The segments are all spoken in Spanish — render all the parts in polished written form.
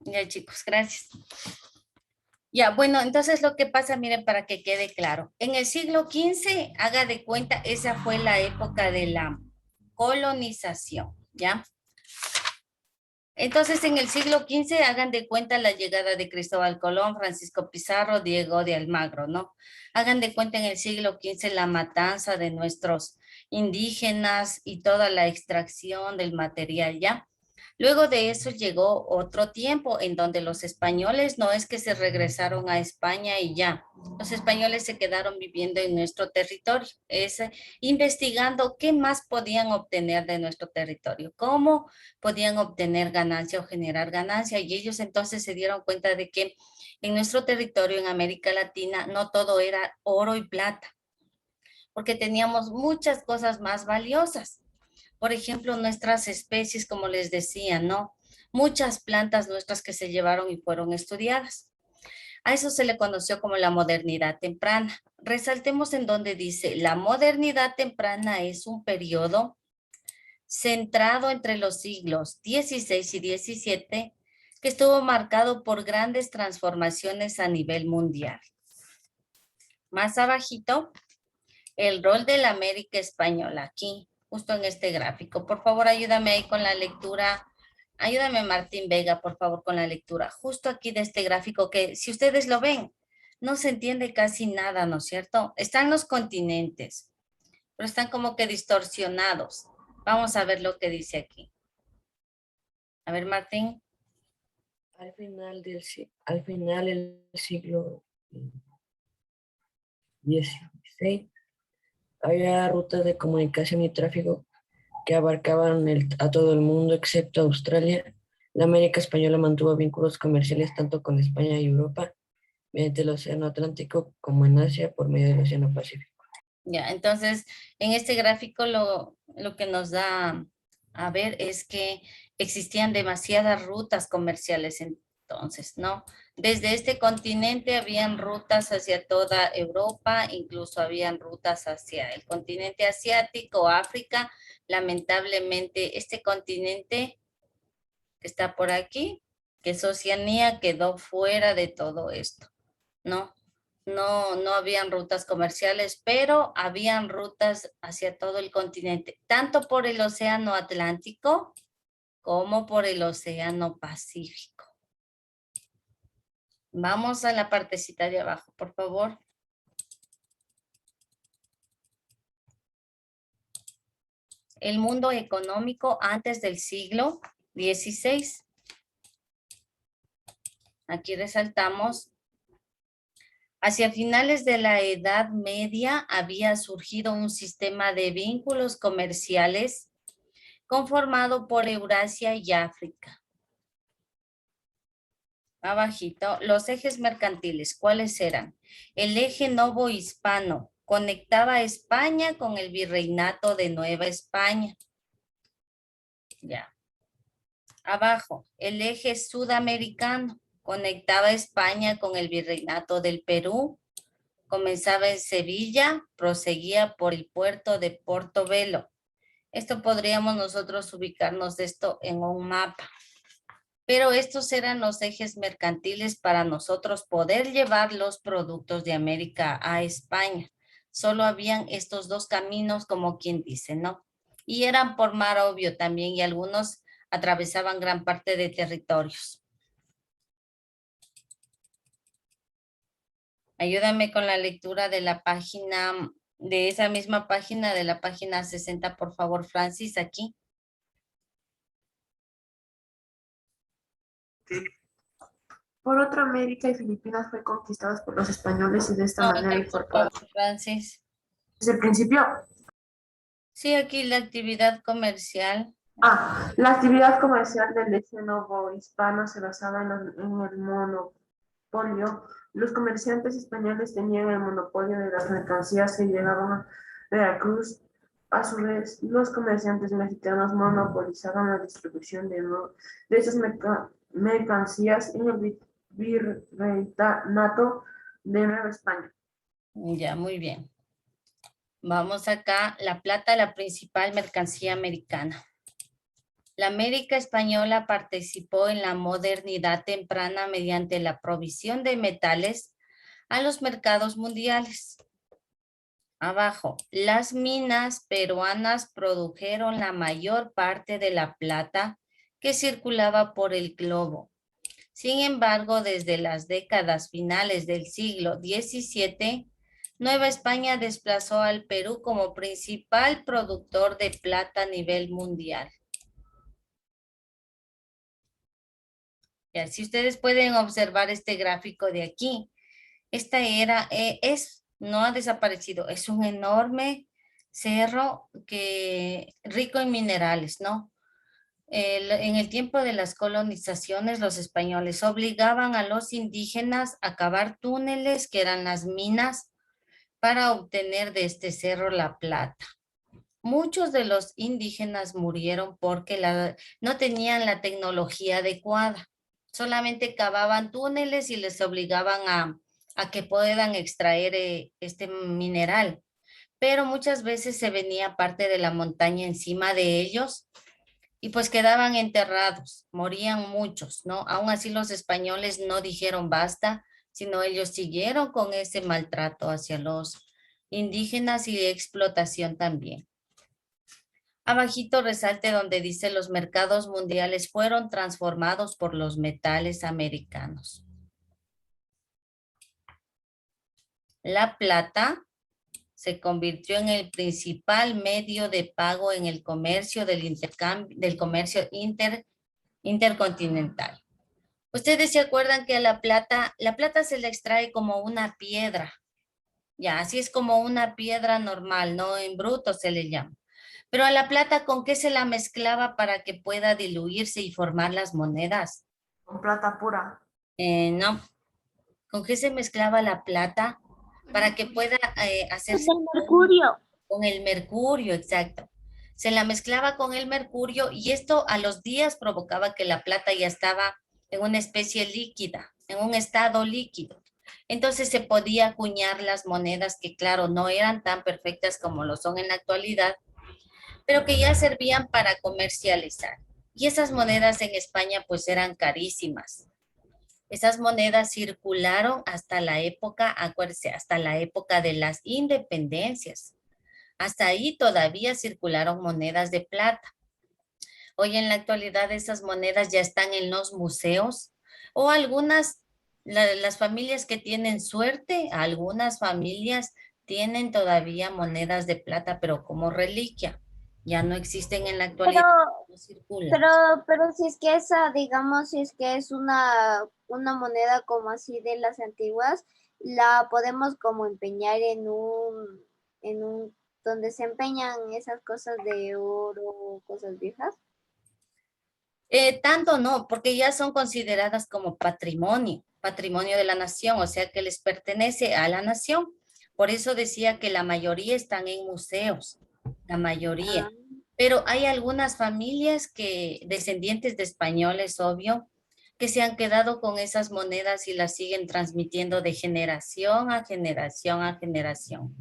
Ya, chicos, gracias. Ya, bueno, entonces lo que pasa, miren, para que quede claro. En el siglo XV, haga de cuenta, esa fue la época de la colonización, ¿ya? Entonces, en el siglo XV, hagan de cuenta la llegada de Cristóbal Colón, Francisco Pizarro, Diego de Almagro, ¿no? Hagan de cuenta en el siglo XV la matanza de nuestros indígenas y toda la extracción del material, ¿ya? Luego de eso llegó otro tiempo en donde los españoles no es que se regresaron a España y ya, los españoles se quedaron viviendo en nuestro territorio, investigando qué más podían obtener de nuestro territorio, cómo podían obtener ganancia o generar ganancia y ellos entonces se dieron cuenta de que en nuestro territorio, en América Latina, no todo era oro y plata, porque teníamos muchas cosas más valiosas. Por ejemplo, nuestras especies, como les decía, ¿no? Muchas plantas nuestras que se llevaron y fueron estudiadas. A eso se le conoció como la modernidad temprana. Resaltemos en donde dice, la modernidad temprana es un periodo centrado entre los siglos XVI y XVII, que estuvo marcado por grandes transformaciones a nivel mundial. Más abajito, el rol de la América española, aquí, justo en este gráfico. Por favor, ayúdame ahí con la lectura. Ayúdame, Martín Vega, por favor, con la lectura. Justo aquí de este gráfico que, si ustedes lo ven, no se entiende casi nada, ¿no es cierto? Están los continentes, pero están como que distorsionados. Vamos a ver lo que dice aquí. A ver, Martín. Al final del siglo XVI había rutas de comunicación y tráfico que abarcaban a todo el mundo excepto Australia. La América española mantuvo vínculos comerciales tanto con España y Europa mediante el Océano Atlántico como en Asia por medio del Océano Pacífico. Ya, entonces, en este gráfico lo que nos da a ver es que existían demasiadas rutas comerciales entonces, ¿no? Desde este continente habían rutas hacia toda Europa, incluso habían rutas hacia el continente asiático, África. Lamentablemente, este continente que está por aquí, que es Oceanía, quedó fuera de todo esto, ¿no? No habían rutas comerciales, pero habían rutas hacia todo el continente, tanto por el Océano Atlántico como por el Océano Pacífico. Vamos a la partecita de abajo, por favor. El mundo económico antes del siglo XVI. Aquí resaltamos. Hacia finales de la Edad Media había surgido un sistema de vínculos comerciales conformado por Eurasia y África. Abajito, los ejes mercantiles, ¿cuáles eran? El eje novohispano conectaba a España con el virreinato de Nueva España. Ya. Abajo, el eje sudamericano conectaba a España con el virreinato del Perú. Comenzaba en Sevilla, proseguía por el puerto de Portobelo. Esto podríamos nosotros ubicarnos de esto en un mapa. Pero estos eran los ejes mercantiles para nosotros poder llevar los productos de América a España. Solo habían estos dos caminos, como quien dice, ¿no? Y eran por mar, obvio, también, y algunos atravesaban gran parte de territorios. Ayúdame con la lectura de la página, de esa misma página, de la página 60, por favor, Francis, aquí. Por otra, América y Filipinas fue conquistadas por los españoles y de esta No, manera por favor, incorporadas. Francis. Desde el principio, Sí, aquí la actividad comercial. la actividad comercial del eje novohispano se basaba en el monopolio. Los comerciantes españoles tenían el monopolio de las mercancías que llegaban a Veracruz. A su vez, los comerciantes mexicanos monopolizaban la distribución de esas mercancías en el virreinato de Nueva España. Ya, muy bien. Vamos acá, la plata, la principal mercancía americana. La América española participó en la modernidad temprana mediante la provisión de metales a los mercados mundiales. Abajo, las minas peruanas produjeron la mayor parte de la plata que circulaba por el globo. Sin embargo, desde las décadas finales del siglo XVII, Nueva España desplazó al Perú como principal productor de plata a nivel mundial. Ya, si ustedes pueden observar este gráfico de aquí, esta era, no ha desaparecido, es un enorme cerro rico en minerales, ¿no? En el tiempo de las colonizaciones, los españoles obligaban a los indígenas a cavar túneles, que eran las minas, para obtener de este cerro la plata. Muchos de los indígenas murieron porque no tenían la tecnología adecuada. Solamente cavaban túneles y les obligaban a que puedan extraer este mineral. Pero muchas veces se venía parte de la montaña encima de ellos y pues quedaban enterrados, morían muchos, ¿no? Aún así los españoles no dijeron basta, sino ellos siguieron con ese maltrato hacia los indígenas y explotación también. Abajito resalte donde dice los mercados mundiales fueron transformados por los metales americanos. La plata se convirtió en el principal medio de pago en el comercio del comercio intercontinental. Ustedes se acuerdan que la plata se le extrae como una piedra. Ya, así es como una piedra normal, no en bruto se le llama. Pero a la plata, ¿con qué se la mezclaba para que pueda diluirse y formar las monedas? Con plata pura. No. ¿Con qué se mezclaba la plata para que pueda hacerse? Con el mercurio. Con el mercurio, exacto. Se la mezclaba con el mercurio y esto a los días provocaba que la plata ya estaba en una especie líquida, en un estado líquido. Entonces se podía acuñar las monedas que, claro, no eran tan perfectas como lo son en la actualidad, pero que ya servían para comercializar. Y esas monedas en España pues eran carísimas. Esas monedas circularon hasta la época, acuérdense, hasta la época de las independencias. Hasta ahí todavía circularon monedas de plata. Hoy en la actualidad esas monedas ya están en los museos o algunas, las familias que tienen suerte, algunas familias tienen todavía monedas de plata, pero como reliquia. Ya no existen en la actualidad, no circulan. Pero si es que esa, digamos, si es que es una moneda como así de las antiguas, la podemos como empeñar en un, donde se empeñan esas cosas de oro, cosas viejas. Tanto no, porque ya son consideradas como patrimonio de la nación, o sea que les pertenece a la nación. Por eso decía que la mayoría están en museos, la mayoría. Pero hay algunas familias descendientes de españoles, obvio, que se han quedado con esas monedas y las siguen transmitiendo de generación a generación a generación.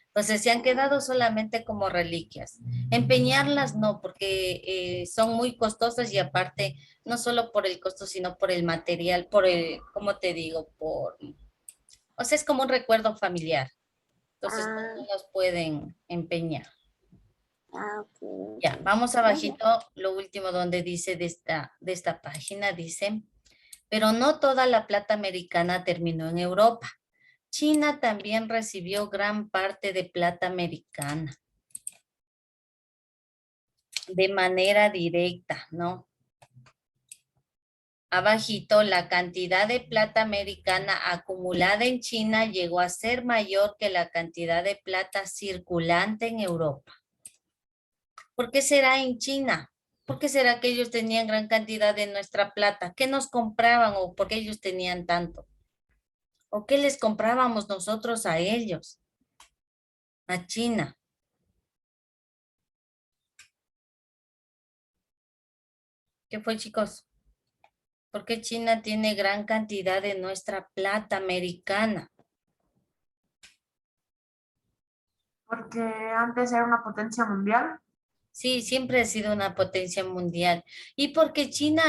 Entonces se han quedado solamente como reliquias. Empeñarlas no, porque son muy costosas y aparte, no solo por el costo, sino por el material, ¿cómo te digo? O sea, es como un recuerdo familiar. Entonces no los pueden empeñar. Ok. Ya, vamos abajito, lo último donde dice de esta página, dice, pero no toda la plata americana terminó en Europa. China también recibió gran parte de plata americana de manera directa, ¿no? Abajito, la cantidad de plata americana acumulada en China llegó a ser mayor que la cantidad de plata circulante en Europa. ¿Por qué será en China? ¿Por qué será que ellos tenían gran cantidad de nuestra plata? ¿Qué nos compraban o por qué ellos tenían tanto? ¿O qué les comprábamos nosotros a ellos? A China. ¿Qué fue, chicos? ¿Por qué China tiene gran cantidad de nuestra plata americana? Porque antes era una potencia mundial. Sí, siempre ha sido una potencia mundial. Y porque China,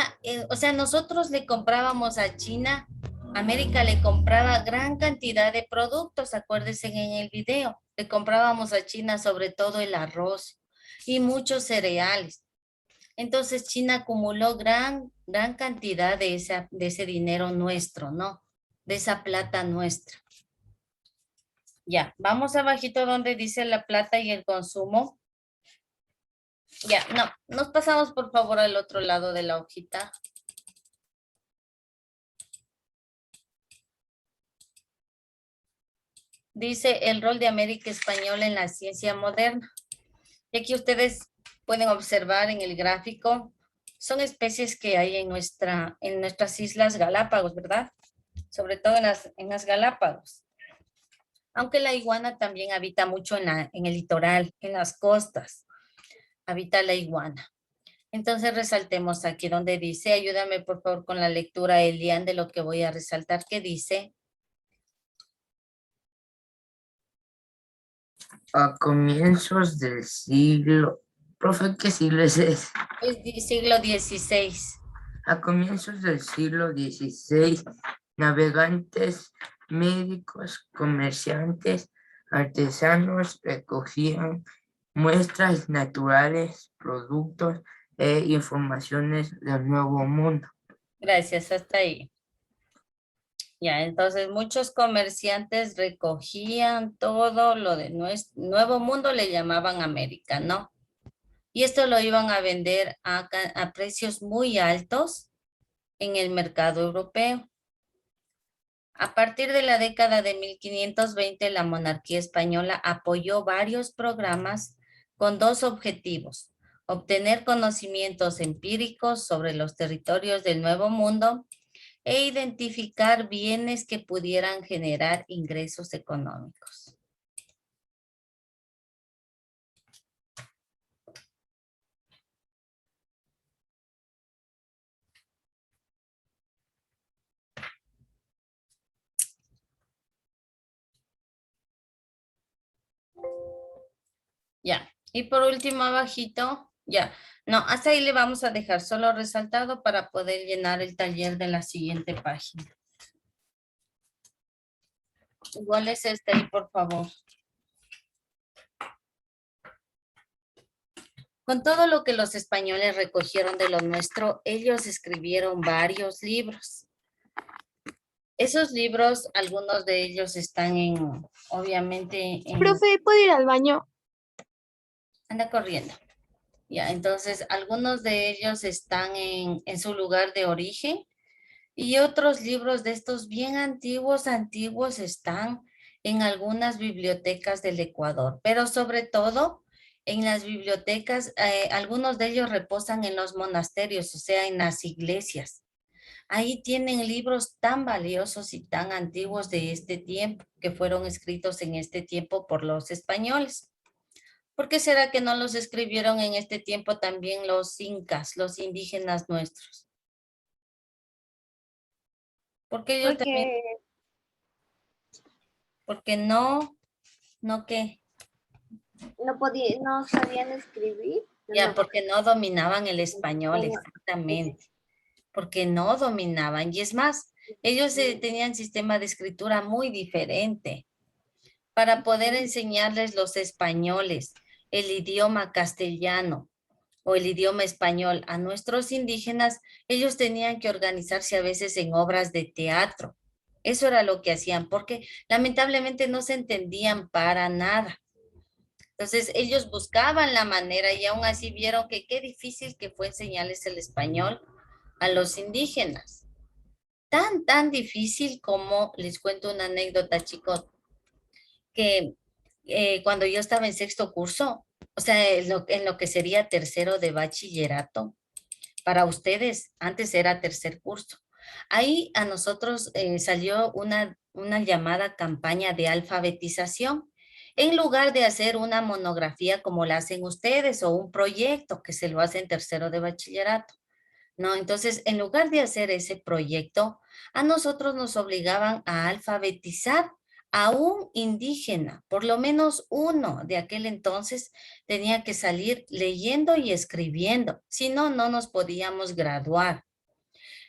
o sea, nosotros le comprábamos a China, América le compraba gran cantidad de productos, acuérdense en el video, le comprábamos a China sobre todo el arroz y muchos cereales. Entonces China acumuló gran cantidad de ese dinero nuestro, ¿no? De esa plata nuestra. Ya, vamos abajito donde dice la plata y el consumo. Ya, no, nos pasamos por favor al otro lado de la hojita. Dice el rol de América Española en la ciencia moderna. Y aquí ustedes pueden observar en el gráfico, son especies que hay en nuestras islas Galápagos, ¿verdad? Sobre todo en las Galápagos. Aunque la iguana también habita mucho en el litoral, en las costas, habita la iguana. Entonces resaltemos aquí donde dice, ayúdame por favor con la lectura, Elian, de lo que voy a resaltar, que dice. A comienzos del siglo, profe, ¿qué siglo es ese? Es siglo XVI. A comienzos del siglo XVI, navegantes, médicos, comerciantes, artesanos recogían muestras naturales, productos e informaciones del Nuevo Mundo. Gracias, hasta ahí. Ya, entonces muchos comerciantes recogían todo lo de Nuevo Mundo, le llamaban América, ¿no? Y esto lo iban a vender a precios muy altos en el mercado europeo. A partir de la década de 1520, la monarquía española apoyó varios programas con dos objetivos: obtener conocimientos empíricos sobre los territorios del Nuevo Mundo e identificar bienes que pudieran generar ingresos económicos. Ya, y por último abajito, ya, no, hasta ahí le vamos a dejar solo resaltado para poder llenar el taller de la siguiente página. Igual es este ahí, por favor. Con todo lo que los españoles recogieron de lo nuestro, ellos escribieron varios libros. Esos libros, algunos de ellos están obviamente, Profe, ¿puedo ir al baño? Anda corriendo. Ya, entonces, algunos de ellos están en su lugar de origen y otros libros de estos bien antiguos están en algunas bibliotecas del Ecuador, pero sobre todo en las bibliotecas, algunos de ellos reposan en los monasterios, o sea, en las iglesias. Ahí tienen libros tan valiosos y tan antiguos de este tiempo, que fueron escritos en este tiempo por los españoles. ¿Por qué será que no los escribieron en este tiempo también los incas, los indígenas nuestros? Porque ellos también, porque no qué, no sabían escribir. ya, No. porque no dominaban el español, No. exactamente, porque no dominaban. Y es más, ellos tenían sistema de escritura muy diferente. Para poder enseñarles los españoles el idioma castellano o el idioma español a nuestros indígenas, ellos tenían que organizarse a veces en obras de teatro. Eso era lo que hacían, porque lamentablemente no se entendían para nada. Entonces ellos buscaban la manera y aún así vieron que qué difícil que fue enseñarles el español a los indígenas. Tan difícil como, les cuento una anécdota, chicos, que cuando yo estaba en sexto curso, o sea, en lo que sería tercero de bachillerato, para ustedes, antes era tercer curso. Ahí a nosotros salió una llamada campaña de alfabetización. En lugar de hacer una monografía como la hacen ustedes o un proyecto que se lo hace en tercero de bachillerato, ¿no? Entonces, en lugar de hacer ese proyecto, a nosotros nos obligaban a alfabetizar a un indígena, por lo menos uno de aquel entonces, tenía que salir leyendo y escribiendo, si no, no nos podíamos graduar.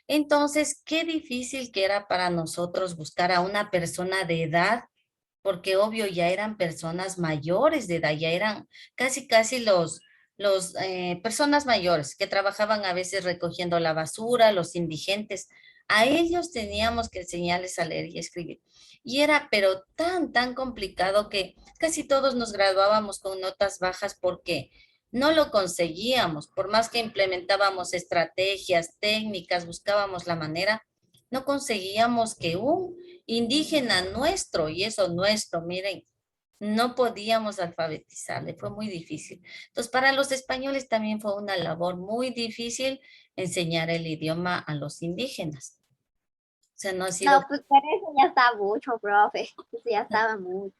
Entonces, qué difícil que era para nosotros buscar a una persona de edad, porque obvio ya eran personas mayores de edad, ya eran casi los personas mayores que trabajaban a veces recogiendo la basura, los indigentes. A ellos teníamos que enseñarles a leer y escribir. Y era pero tan complicado que casi todos nos graduábamos con notas bajas porque no lo conseguíamos. Por más que implementábamos estrategias, técnicas, buscábamos la manera, no conseguíamos que un indígena nuestro, y eso nuestro, miren, no podíamos alfabetizarle, fue muy difícil. Entonces, para los españoles también fue una labor muy difícil enseñar el idioma a los indígenas. O sea, no ha sido... No, pues por eso ya está mucho, profe. Eso ya estaba mucho.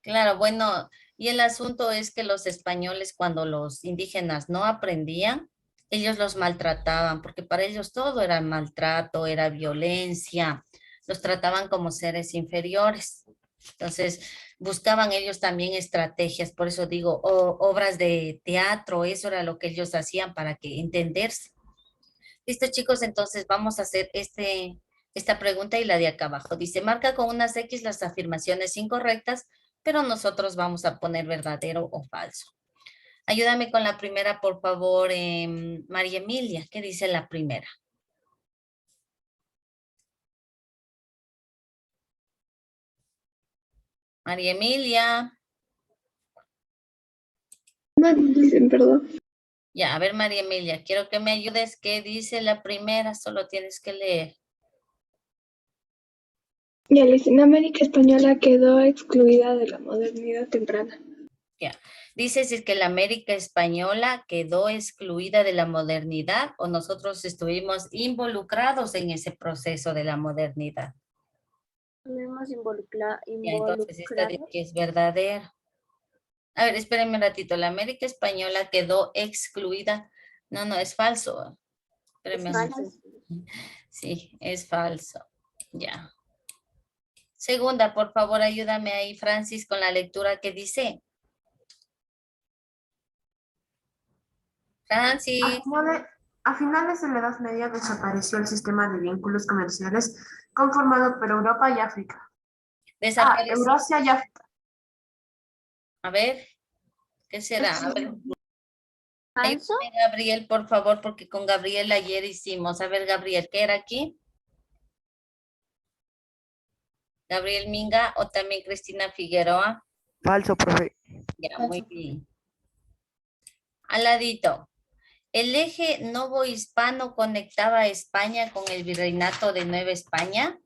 Claro, bueno, y el asunto es que los españoles cuando los indígenas no aprendían, ellos los maltrataban, porque para ellos todo era maltrato, era violencia, los trataban como seres inferiores. Entonces, buscaban ellos también estrategias, por eso digo, obras de teatro, eso era lo que ellos hacían para que entenderse. Listo, chicos, entonces vamos a hacer esta pregunta y la de acá abajo. Dice, marca con unas X las afirmaciones incorrectas, pero nosotros vamos a poner verdadero o falso. Ayúdame con la primera, por favor, María Emilia. ¿Qué dice la primera? María Emilia. Dicen, perdón. Ya, a ver, María Emilia, quiero que me ayudes. ¿Qué dice la primera? Solo tienes que leer. Ya, la escena América española quedó excluida de la modernidad temprana. Ya. Dice si es que la América española quedó excluida de la modernidad o nosotros estuvimos involucrados en ese proceso de la modernidad. Estuvimos Ya, entonces esta dice involucrados. que es verdadero. A ver, espérenme un ratito. La América española quedó excluida. No, no, es falso. Espérenme un Falso. ratito. Sí, es falso. Ya. Segunda, por favor, ayúdame ahí, Francis, con la lectura que dice. Francis. A finales de la Edad Media desapareció el sistema de vínculos comerciales conformado por Europa y África. Desapareció. Eurasia y África. A ver, ¿qué será? A ver, Falso. ayúdame, Gabriel, por favor, porque con Gabriel ayer hicimos. A ver, Gabriel, ¿qué era aquí? Gabriel Minga o también Cristina Figueroa. Falso, profe. Ya, muy bien. Al ladito. El eje novohispano conectaba a España con el virreinato de Nueva España.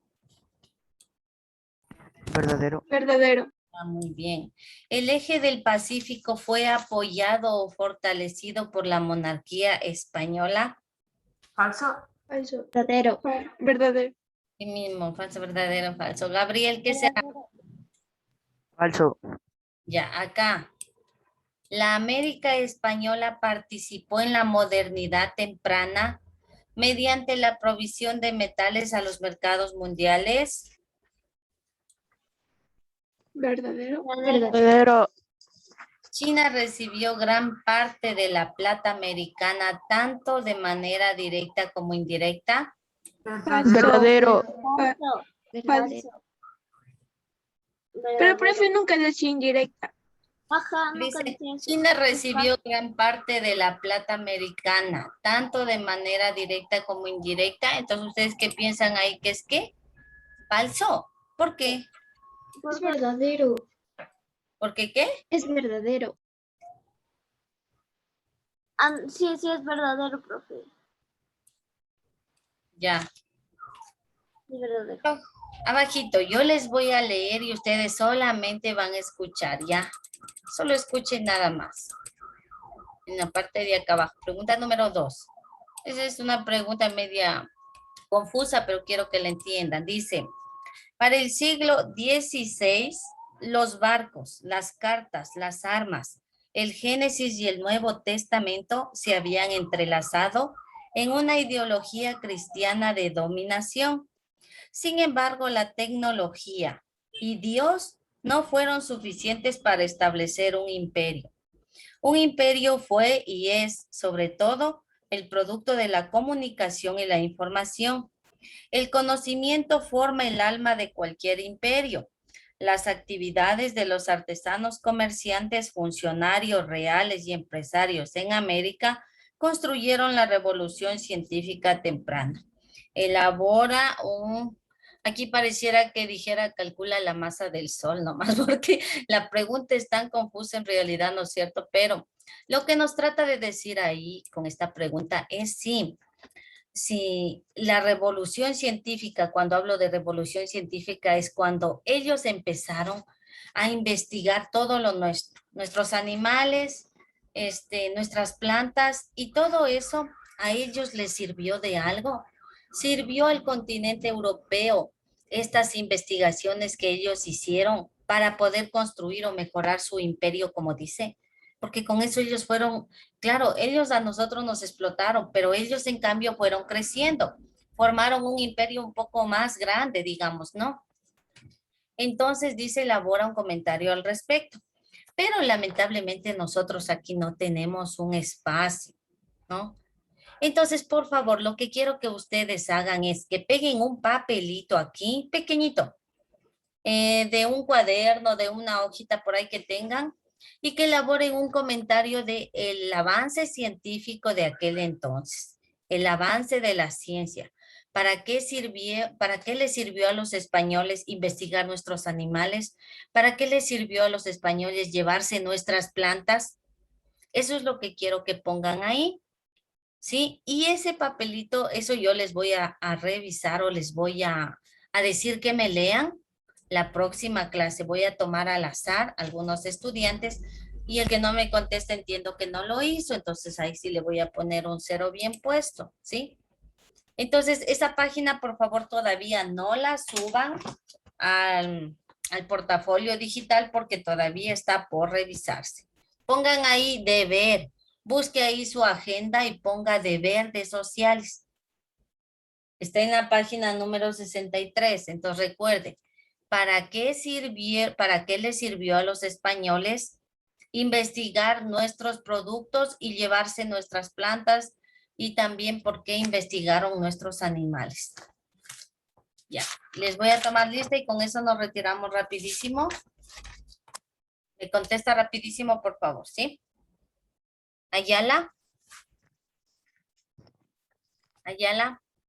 Verdadero. Verdadero. Ah, muy bien. El eje del Pacífico fue apoyado o fortalecido por la monarquía española. Falso. Falso. Verdadero. Verdadero. Sí mismo, falso, verdadero, falso. Gabriel, ¿qué será? Falso. Ya, acá. La América española participó en la modernidad temprana mediante la provisión de metales a los mercados mundiales. Verdadero. Verdadero. China recibió gran parte de la plata americana, tanto de manera directa como indirecta. Verdadero. Falso. Falso. Pero profe nunca decía indirecta. Ajá, nunca Dice, decía eso. China recibió gran parte de la plata americana, tanto de manera directa como indirecta. Entonces, ¿ustedes qué piensan ahí? ¿Que es qué? Falso. ¿Por qué? Es verdadero. ¿Por qué qué? Es verdadero. Sí, es verdadero, profe. Ya. Es verdadero. Abajito, yo les voy a leer y ustedes solamente van a escuchar, ¿ya? Solo escuchen nada más. En la parte de acá abajo. Pregunta número 2. Esa es una pregunta media confusa, pero quiero que la entiendan. Dice, para el siglo XVI, los barcos, las cartas, las armas, el Génesis y el Nuevo Testamento se habían entrelazado en una ideología cristiana de dominación. Sin embargo, la tecnología y Dios no fueron suficientes para establecer un imperio. Un imperio fue y es, sobre todo, el producto de la comunicación y la información. El conocimiento forma el alma de cualquier imperio. Las actividades de los artesanos, comerciantes, funcionarios reales y empresarios en América construyeron la revolución científica temprana. Elabora un... Aquí pareciera que dijera calcula la masa del sol, nomás porque la pregunta es tan confusa en realidad, ¿no es cierto? Pero lo que nos trata de decir ahí con esta pregunta es si la revolución científica, cuando hablo de revolución científica, es cuando ellos empezaron a investigar todo lo nuestro, nuestros animales, nuestras plantas y todo eso a ellos les sirvió de algo. Sirvió al continente europeo estas investigaciones que ellos hicieron para poder construir o mejorar su imperio, como dice, porque con eso ellos fueron, claro, ellos a nosotros nos explotaron, pero ellos en cambio fueron creciendo, formaron un imperio un poco más grande, digamos, ¿no? Entonces dice, elabora un comentario al respecto, pero lamentablemente nosotros aquí no tenemos un espacio, ¿no? Entonces, por favor, lo que quiero que ustedes hagan es que peguen un papelito aquí, pequeñito, de un cuaderno, de una hojita por ahí que tengan, y que elaboren un comentario de el avance científico de aquel entonces, el avance de la ciencia. Para qué les sirvió a los españoles investigar nuestros animales? ¿Para qué les sirvió a los españoles llevarse nuestras plantas? Eso es lo que quiero que pongan ahí, ¿sí? Y ese papelito, eso yo les voy a revisar o les voy a decir que me lean la próxima clase. Voy a tomar al azar algunos estudiantes y el que no me conteste entiendo que no lo hizo, entonces ahí sí le voy a poner un 0 bien puesto, ¿sí? Entonces, esa página, por favor, todavía no la suban al portafolio digital porque todavía está por revisarse. Pongan ahí deber, busque ahí su agenda y ponga deber de sociales. Está en la página número 63. Entonces recuerde, ¿para qué le sirvió a los españoles investigar nuestros productos y llevarse nuestras plantas? Y también por qué investigaron nuestros animales. Ya, les voy a tomar lista y con eso nos retiramos rapidísimo. Me contesta rapidísimo, por favor, ¿sí? Ayala. Ayala.